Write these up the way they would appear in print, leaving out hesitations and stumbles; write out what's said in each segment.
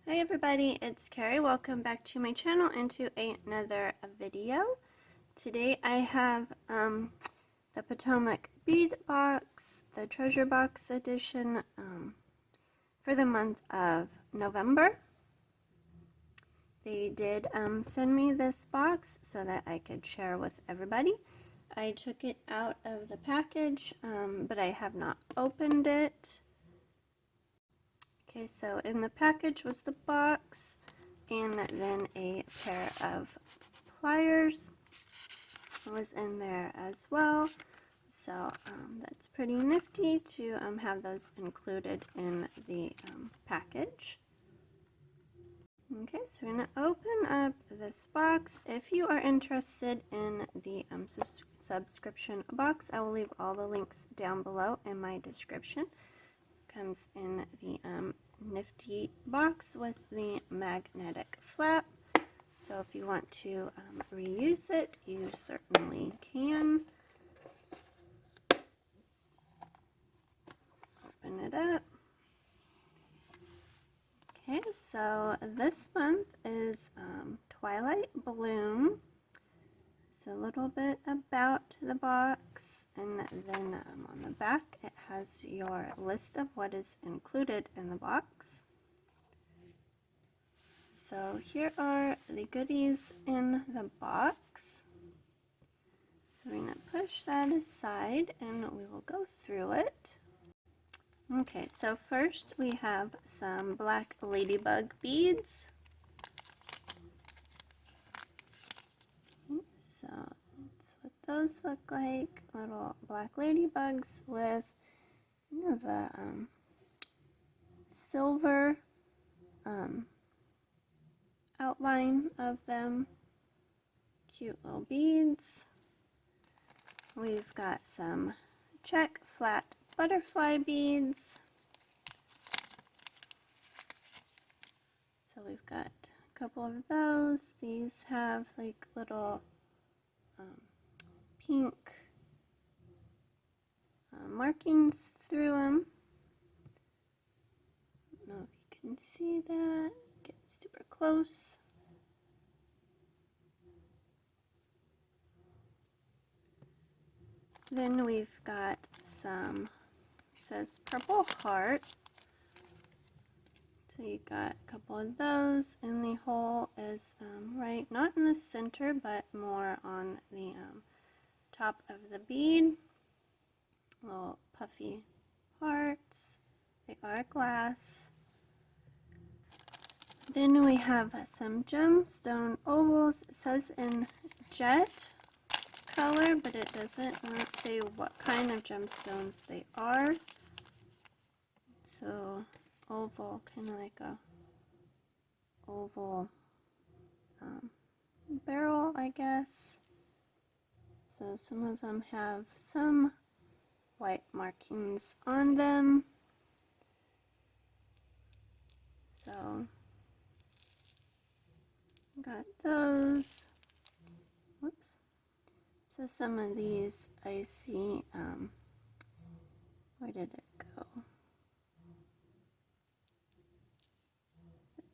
Hi everybody, it's Carrie. Welcome back to my channel and to another video. Today I have the Potomac Bead Box, the Treasure Box Edition for the month of November. They did send me this box so that I could share with everybody. I took it out of the package, but I have not opened it. Okay, so in the package was the box and then a pair of pliers was in there as well. So that's pretty nifty to have those included in the package. Okay, so we're going to open up this box. If you are interested in the subscription box, I will leave all the links down below in my description. Comes in the nifty box with the magnetic flap, so if you want to reuse it, you certainly can. Open it up. Okay, so this month is Twilight Bloom. A little bit about the box, and then on the back it has your list of what is included in the box. So here are the goodies in the box. So we're going to push that aside and we will go through it. Okay, so first we have some black ladybug beads. So that's what those look like, little black ladybugs with kind of a silver outline of them. Cute little beads. We've got some check flat butterfly beads. So we've got a couple of those. These have like little pink markings through them. I don't know if you can see that. Get super close. Then we've got some, it says purple heart. So you got a couple of those, and the hole is right, not in the center, but more on the top of the bead. Little puffy hearts. They are glass. Then we have some gemstone ovals. It says in jet color, but it doesn't say what kind of gemstones they are. So oval, kind of like a oval barrel, I guess. So some of them have some white markings on them. So got those. Whoops. So some of these I see, where did it go?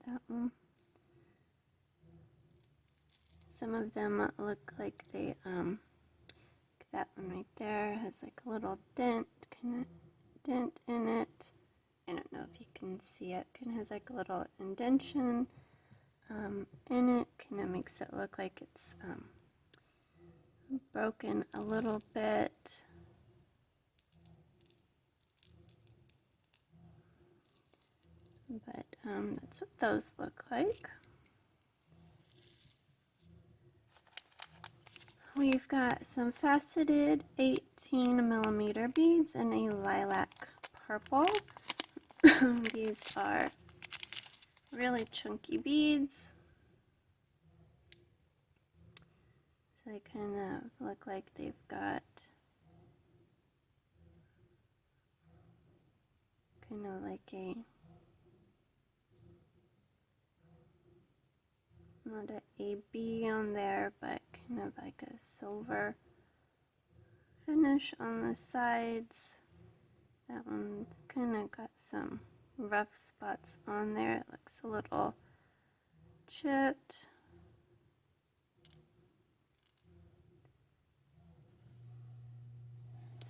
That one. Some of them look like they, that one right there has like a little dent, kind of dent in it. I don't know if you can see it. Kind of has like a little indentation in it. Kind of makes it look like it's broken a little bit. But that's what those look like. We've got some faceted 18mm beads in a lilac purple. These are really chunky beads. So they kind of look like they've got kind of like a, not an AB on there, but kind of like a silver finish on the sides. That one's kind of got some rough spots on there. It looks a little chipped.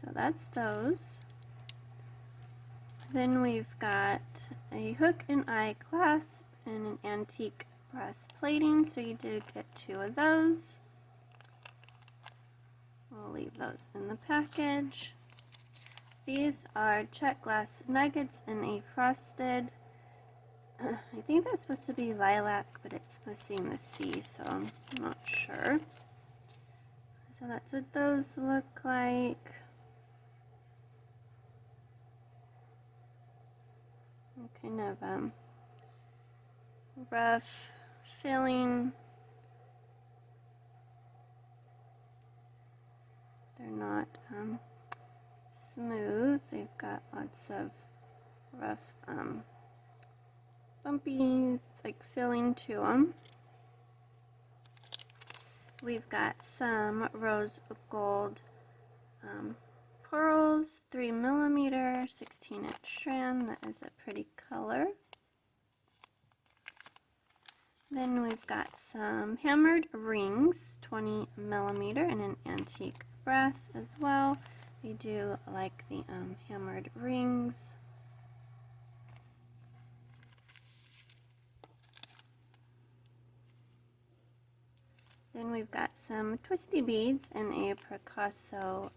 So that's those. Then we've got a hook and eye clasp and an antique brass plating, so you did get 2 of those. We'll leave those in the package. These are check glass nuggets in a frosted, I think that's supposed to be lilac, but it's missing the C, so I'm not sure. So that's what those look like. Kind of rough filling. They're not smooth. They've got lots of rough bumpy like filling to them. We've got some rose gold pearls, 3mm, 16-inch strand. That is a pretty color. Then we've got some hammered rings, 20mm, and an antique brass as well. I do like the hammered rings. Then we've got some twisty beads in a Picasso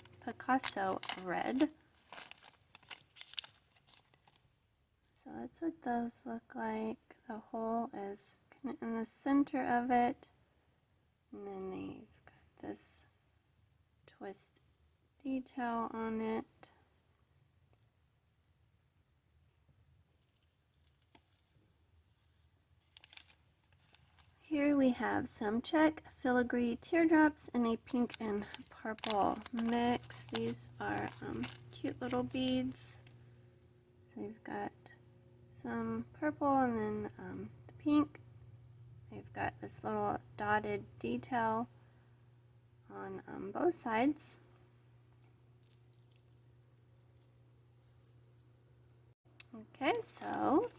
red. So that's what those look like. The hole is kind of in the center of it, and then they've got this twist detail on it. Here we have some check filigree teardrops in a pink and purple mix. These are cute little beads. So we've got some purple and then the pink. They've got this little dotted detail on both sides. Okay, so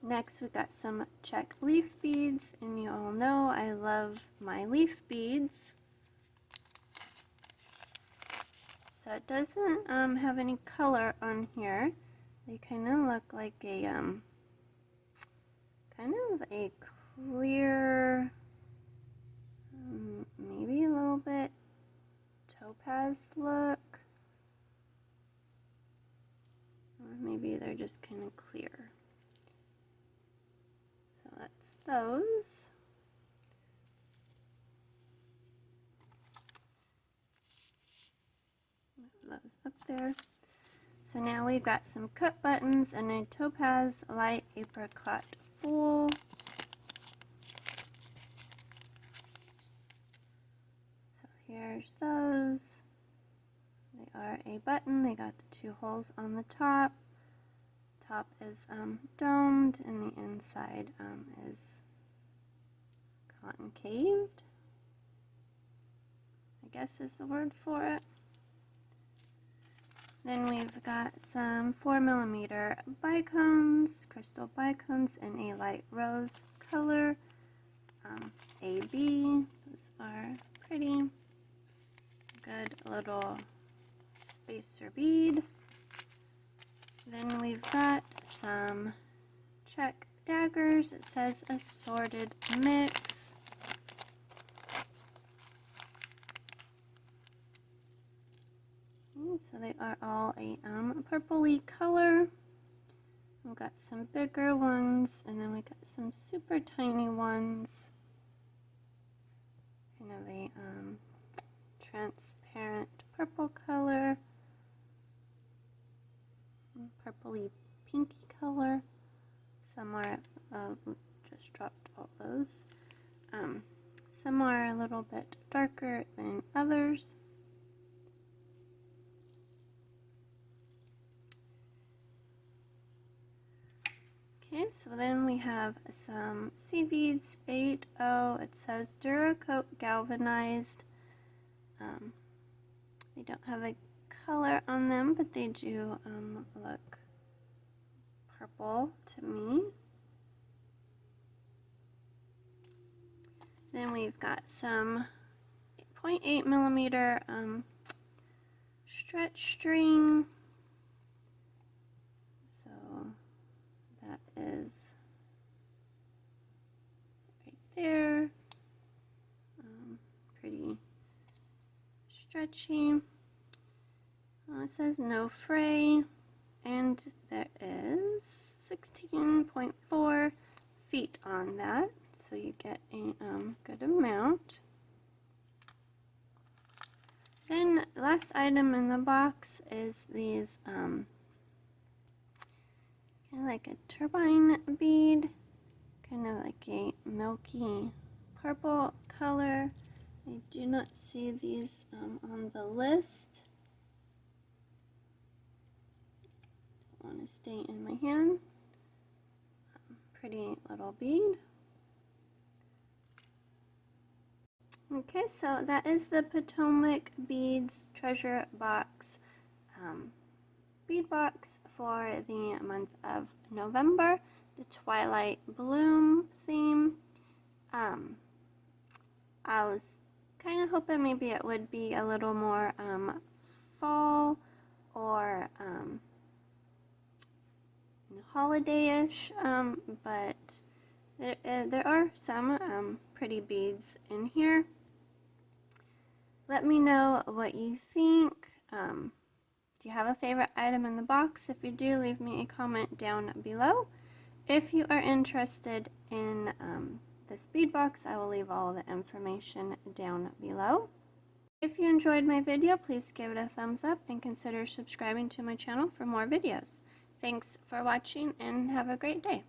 next we got some check leaf beads, and you all know I love my leaf beads. So it doesn't have any color on here. They kind of look like a kind of a clear, maybe a little bit topaz look, or maybe they're just kind of clear. So that's those. Move those up there. So now we've got some cut buttons and a topaz light apricot foil. So here's those. They are a button. They got the 2 holes on the top. Top is domed and the inside is concaved, I guess is the word for it. Then we've got some 4mm bicones, crystal bicones in a light rose color. AB, those are pretty. Good little spacer bead. Then we've got some check daggers. It says assorted mix. So they are all a purpley color. We've got some bigger ones, and then we got some super tiny ones. Kind of a transparent purple color, purpley pinky color. Some are just dropped all those. Some are a little bit darker than others. Okay, so then we have some seed beads, 8/0. It says Duracoat galvanized. They don't have a color on them, but they do look purple to me. Then we've got some 0.8 millimeter stretch string. So that is right there. Pretty stretchy. It says no fray, and there is 16.4 feet on that, so you get a good amount. Then last item in the box is these kind of like a turbine bead, kind of like a milky purple color. I do not see these on the list. Don't want to stay in my hand. Pretty little bead. Okay, so that is the PotomacBeads Treasure Box bead box for the month of November, the Twilight Bloom theme. I was kind of hoping maybe it would be a little more fall or holiday-ish, but there are some pretty beads in here. Let me know what you think. Do you have a favorite item in the box? If you do, leave me a comment down below. If you are interested in this bead box, I will leave all the information down below. If you enjoyed my video, please give it a thumbs up and consider subscribing to my channel for more videos. Thanks for watching and have a great day.